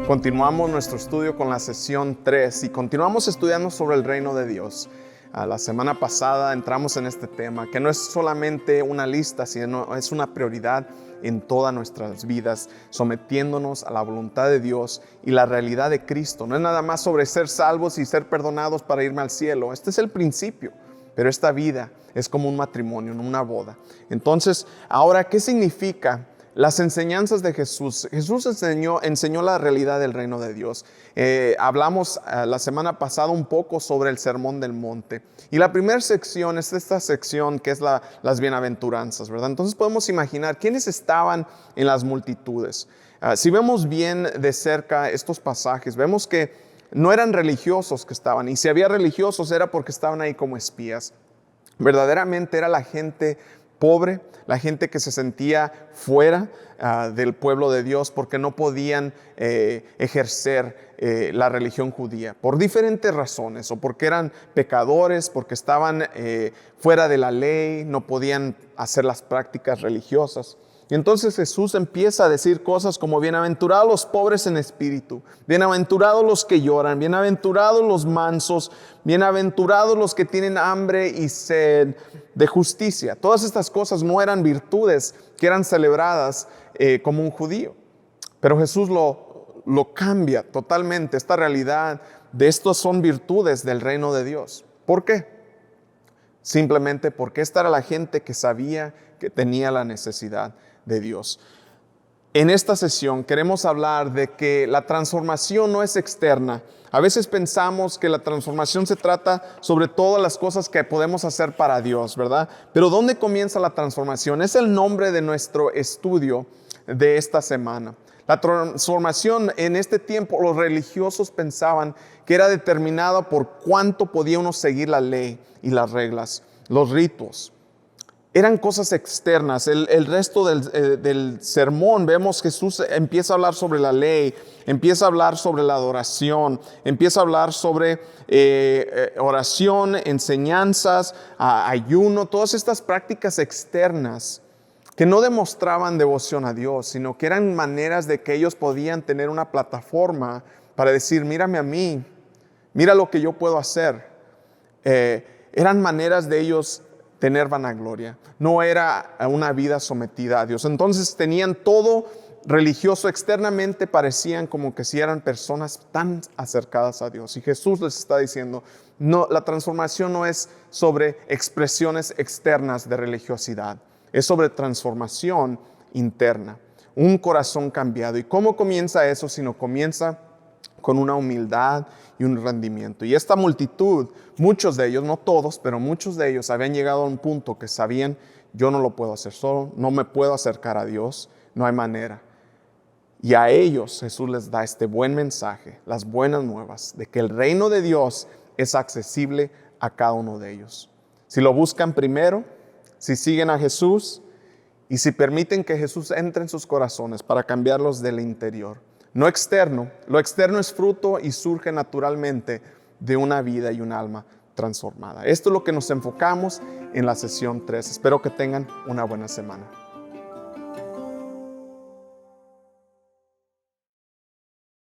Continuamos nuestro estudio con la sesión 3 y continuamos estudiando sobre el reino de Dios. La semana pasada entramos en este tema, que no es solamente una lista, sino es una prioridad en todas nuestras vidas, sometiéndonos a la voluntad de Dios y la realidad de Cristo. No es nada más sobre ser salvos y ser perdonados para irme al cielo. Este es el principio, pero esta vida es como un matrimonio, no una boda. Entonces, ahora, ¿qué significa las enseñanzas de Jesús? Jesús enseñó la realidad del reino de Dios. Hablamos la semana pasada un poco sobre el Sermón del Monte. Y la primera sección es esta sección que es las bienaventuranzas, ¿verdad? Entonces podemos imaginar quiénes estaban en las multitudes. Si vemos bien de cerca estos pasajes, vemos que no eran religiosos que estaban. Y si había religiosos era porque estaban ahí como espías. Verdaderamente era la gente pobre, la gente que se sentía fuera del pueblo de Dios porque no podían ejercer la religión judía por diferentes razones, o porque eran pecadores, porque estaban fuera de la ley, no podían hacer las prácticas religiosas. Y entonces Jesús empieza a decir cosas como: bienaventurados los pobres en espíritu, bienaventurados los que lloran, bienaventurados los mansos, bienaventurados los que tienen hambre y sed de justicia. Todas estas cosas no eran virtudes que eran celebradas como un judío. Pero Jesús lo cambia totalmente. Esta realidad de estos son virtudes del reino de Dios. ¿Por qué? Simplemente porque esta era la gente que sabía que tenía la necesidad de Dios. En esta sesión queremos hablar de que la transformación no es externa. A veces pensamos que la transformación se trata sobre todas las cosas que podemos hacer para Dios, ¿verdad? Pero ¿dónde comienza la transformación? Es el nombre de nuestro estudio de esta semana. La transformación en este tiempo, los religiosos pensaban que era determinada por cuánto podía uno seguir la ley y las reglas, los ritos. Eran cosas externas. El resto del sermón vemos que Jesús empieza a hablar sobre la ley, empieza a hablar sobre la adoración, empieza a hablar sobre oración, enseñanzas, ayuno, todas estas prácticas externas que no demostraban devoción a Dios, sino que eran maneras de que ellos podían tener una plataforma para decir: mírame a mí, mira lo que yo puedo hacer. Eran maneras de ellos tener vanagloria. No era una vida sometida a Dios. Entonces tenían todo religioso. Externamente parecían como que si eran personas tan acercadas a Dios. Y Jesús les está diciendo: no, la transformación no es sobre expresiones externas de religiosidad. Es sobre transformación interna. Un corazón cambiado. ¿Y cómo comienza eso? Sino comienza con una humildad y un rendimiento. Y esta multitud, muchos de ellos, no todos, pero muchos de ellos habían llegado a un punto que sabían: yo no lo puedo hacer solo, no me puedo acercar a Dios, no hay manera. Y a ellos Jesús les da este buen mensaje, las buenas nuevas, de que el reino de Dios es accesible a cada uno de ellos. Si lo buscan primero, si siguen a Jesús y si permiten que Jesús entre en sus corazones para cambiarlos del interior. No externo. Lo externo es fruto y surge naturalmente de una vida y un alma transformada. Esto es lo que nos enfocamos en la sesión 3. Espero que tengan una buena semana.